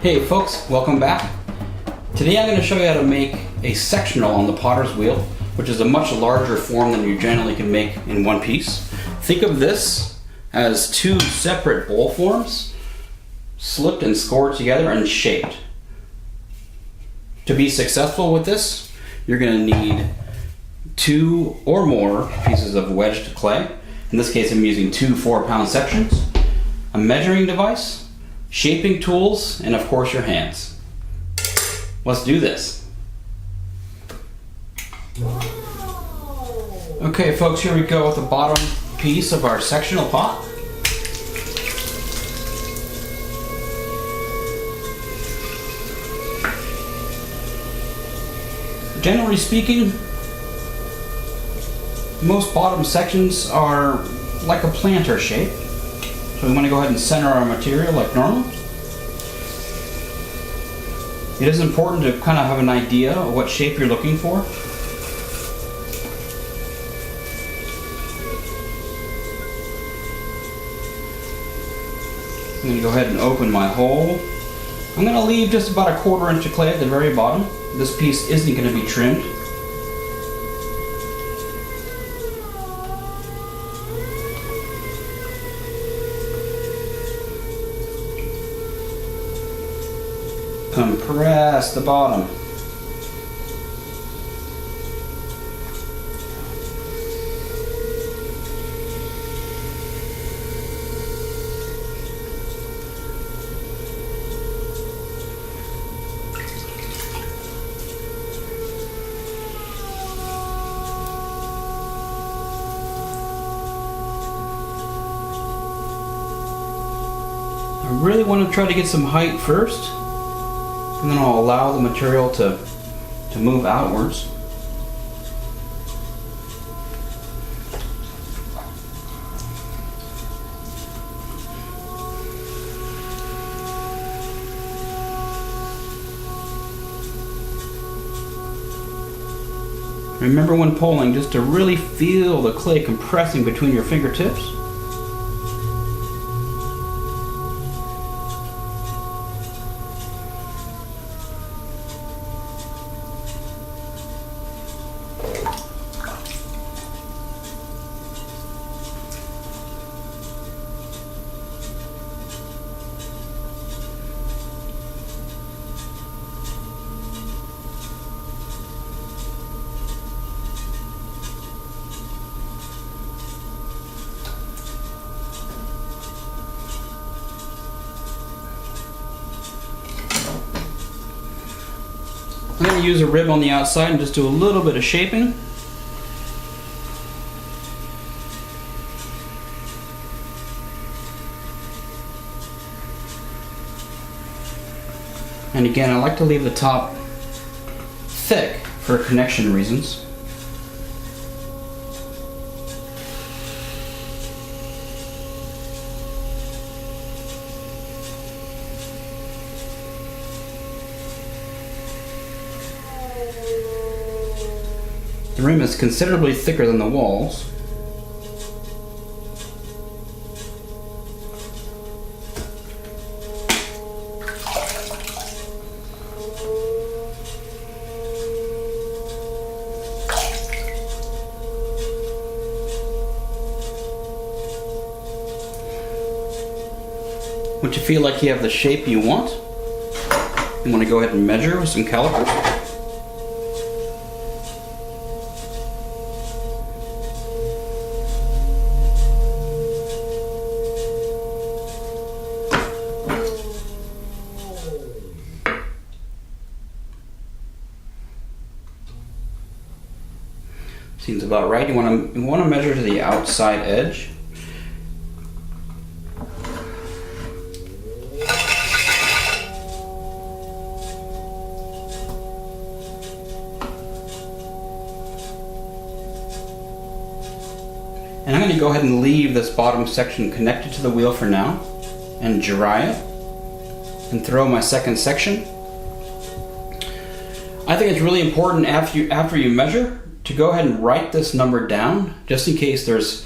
Hey folks, welcome back. Today I'm going to show you how to make a sectional on the potter's wheel, which is a much larger form than you generally can make in one piece. Think of this as two separate bowl forms, slipped and scored together and shaped. To be successful with this, you're going to need 2 or more pieces of wedged clay. In this case, I'm using 2 4-pound sections, a measuring device, shaping tools, and of course your hands. Let's do this. Okay folks, here we go with the bottom piece of our sectional pot. Generally speaking, most bottom sections are like a planter shape. So we want to go ahead and center our material like normal. It is important to kind of have an idea of what shape you're looking for. I'm going to go ahead and open my hole. I'm going to leave just about a 1/4 inch of clay at the very bottom. This piece isn't going to be trimmed. Compress the bottom. I really want to try to get some height first, and then I'll allow the material to move outwards. Remember when pulling, just to really feel the clay compressing between your fingertips. I'm going to use a rib on the outside and just do a little bit of shaping. And again, I like to leave the top thick for connection reasons. The rim is considerably thicker than the walls. Once you feel like you have the shape you want, you want to go ahead and measure with some calipers. Seems about right. You want to measure to the outside edge. And I'm going to go ahead and leave this bottom section connected to the wheel for now and dry it and throw my second section. I think it's really important after you measure to go ahead and write this number down, just in case there's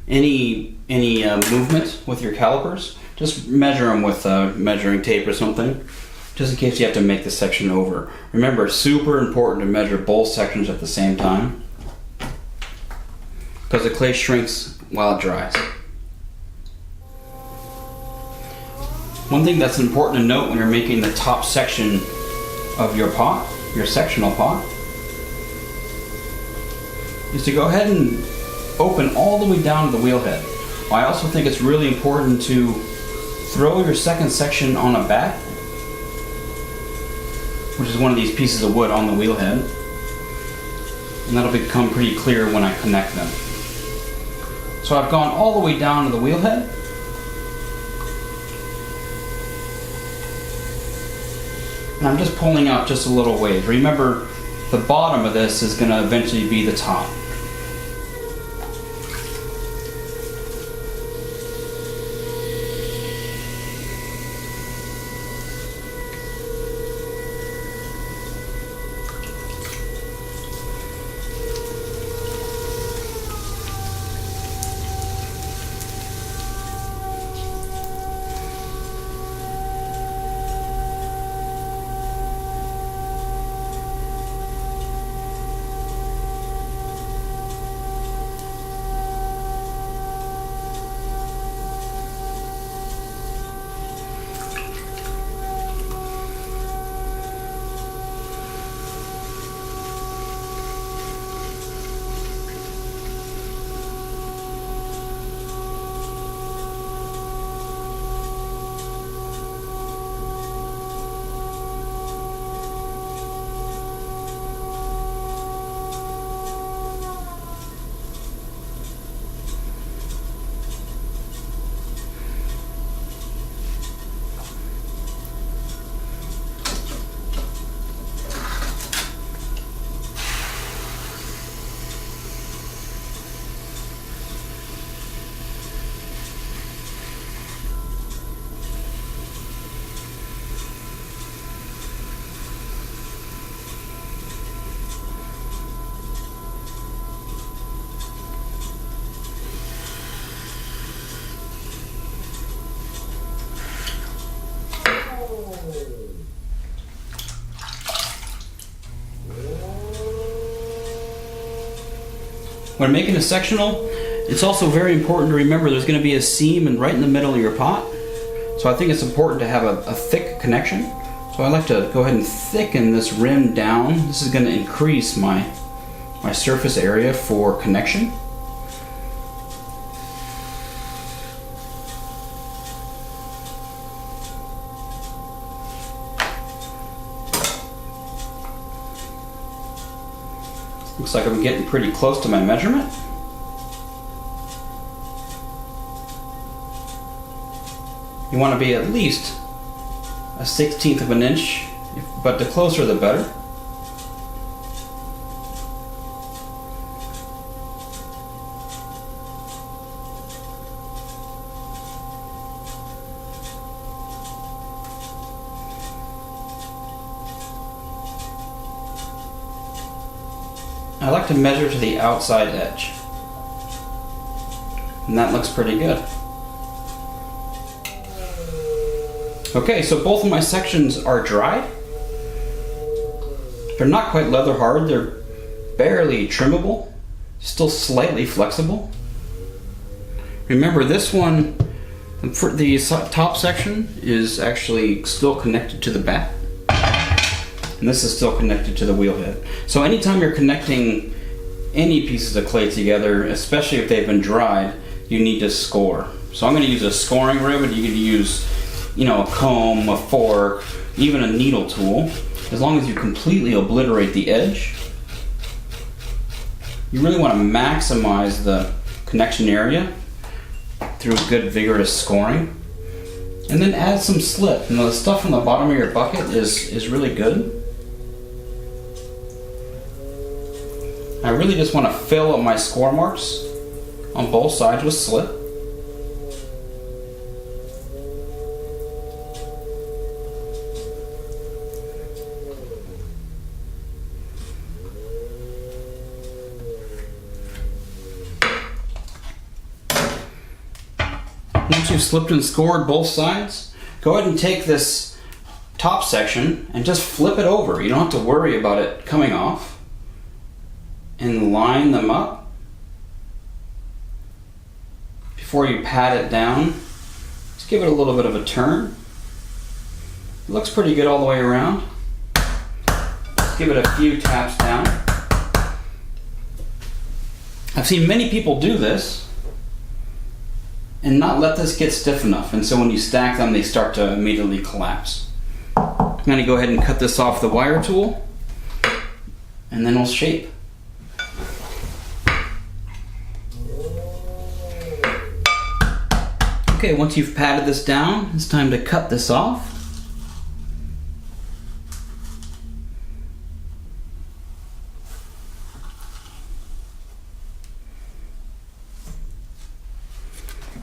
any movement with your calipers. Just measure them with measuring tape or something. just in case you have to make the section over. Remember, it's super important to measure both sections at the same time because the clay shrinks while it dries. One thing that's important to note when you're making the top section of your pot, your sectional pot, is to go ahead and open all the way down to the wheel head. I also think it's really important to throw your second section on a bat, which is one of these pieces of wood on the wheel head, and that'll become pretty clear when I connect them. So I've gone all the way down to the wheel head. And I'm just pulling out just a little ways. Remember, the bottom of this is going to eventually be the top. When making a sectional, it's also very important to remember there's going to be a seam right in the middle of your pot. So I think it's important to have a thick connection. So I like to go ahead and thicken this rim down. This is going to increase my surface area for connection. Looks like I'm getting pretty close to my measurement. You want to be at least a 1/16 of an inch, but the closer the better. I like to measure to the outside edge, and that looks pretty good. Okay, so both of my sections are dried. They're not quite leather hard, they're barely trimmable, still slightly flexible. Remember, this one, the top section is actually still connected to the bat, and this is still connected to the wheel head. So anytime you're connecting any pieces of clay together, especially if they've been dried, you need to score. So I'm going to use a scoring ribbon. You can use, a comb, a fork, even a needle tool. As long as you completely obliterate the edge. You really want to maximize the connection area through good vigorous scoring. And then add some slip. The stuff on the bottom of your bucket is really good. I really just want to fill up my score marks on both sides with slip. Once you've slipped and scored both sides, go ahead and take this top section and just flip it over. You don't have to worry about it coming off. And line them up before you pat it down. Just give it a little bit of a turn. It looks pretty good all the way around. Just give it a few taps down. I've seen many people do this and not let this get stiff enough, and so when you stack them they start to immediately collapse. I'm going to go ahead and cut this off the wire tool and then we'll shape. Okay, once you've patted this down, it's time to cut this off.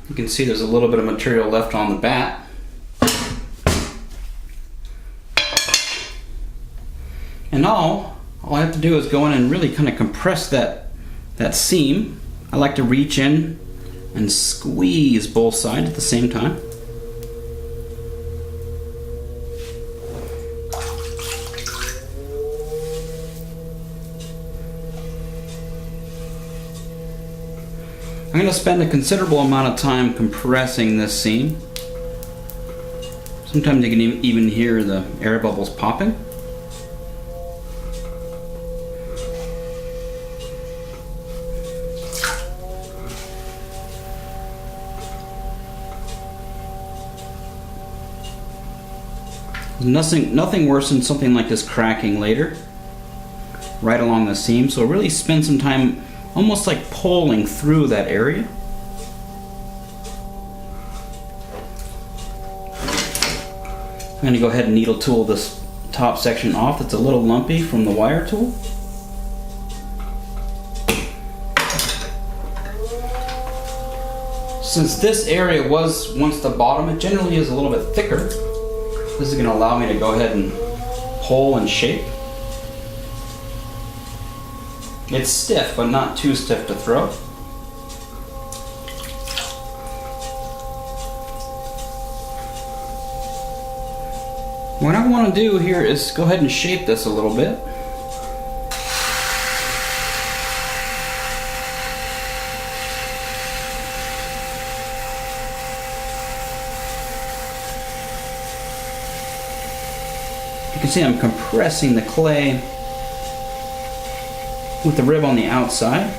You can see there's a little bit of material left on the bat. And all I have to do is go in and really kind of compress that seam. I like to reach in and squeeze both sides at the same time. I'm going to spend a considerable amount of time compressing this seam. Sometimes you can even hear the air bubbles popping. Nothing worse than something like this cracking later, right along the seam. So really spend some time almost like pulling through that area. I'm going to go ahead and needle tool this top section off. It's a little lumpy from the wire tool. Since this area was once the bottom, it generally is a little bit thicker. This is going to allow me to go ahead and pull and shape. It's stiff, but not too stiff to throw. What I want to do here is go ahead and shape this a little bit. You can see I'm compressing the clay with the rib on the outside.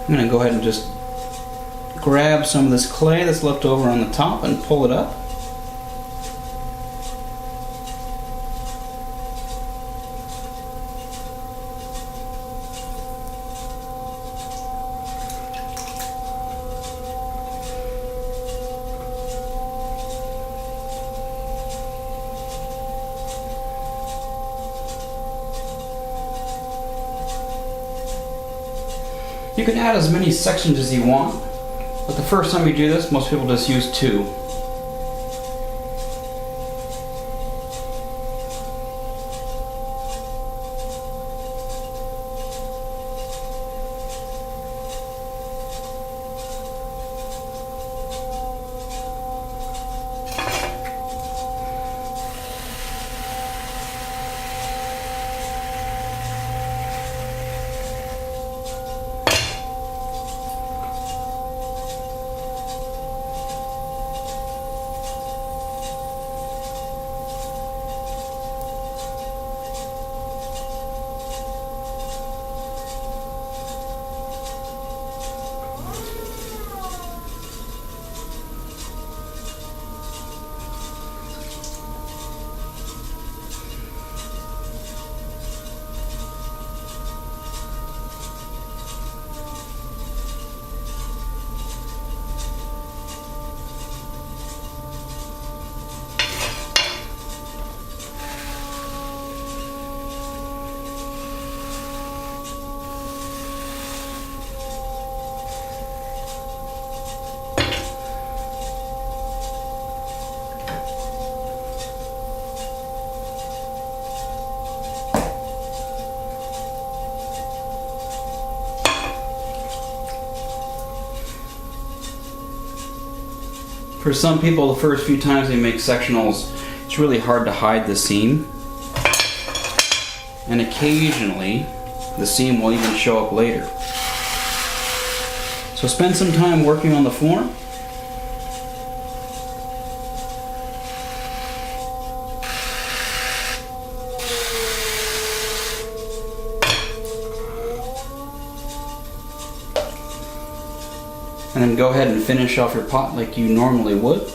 I'm going to go ahead and just grab some of this clay that's left over on the top and pull it up. You can add as many sections as you want, but the first time you do this, most people just use 2. For some people, the first few times they make sectionals, it's really hard to hide the seam. And occasionally, the seam will even show up later. So spend some time working on the form. And then go ahead and finish off your pot like you normally would.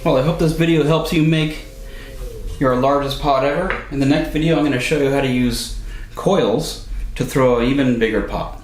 Well, I hope this video helps you make your largest pot ever. In the next video, I'm going to show you how to use coils to throw an even bigger pot.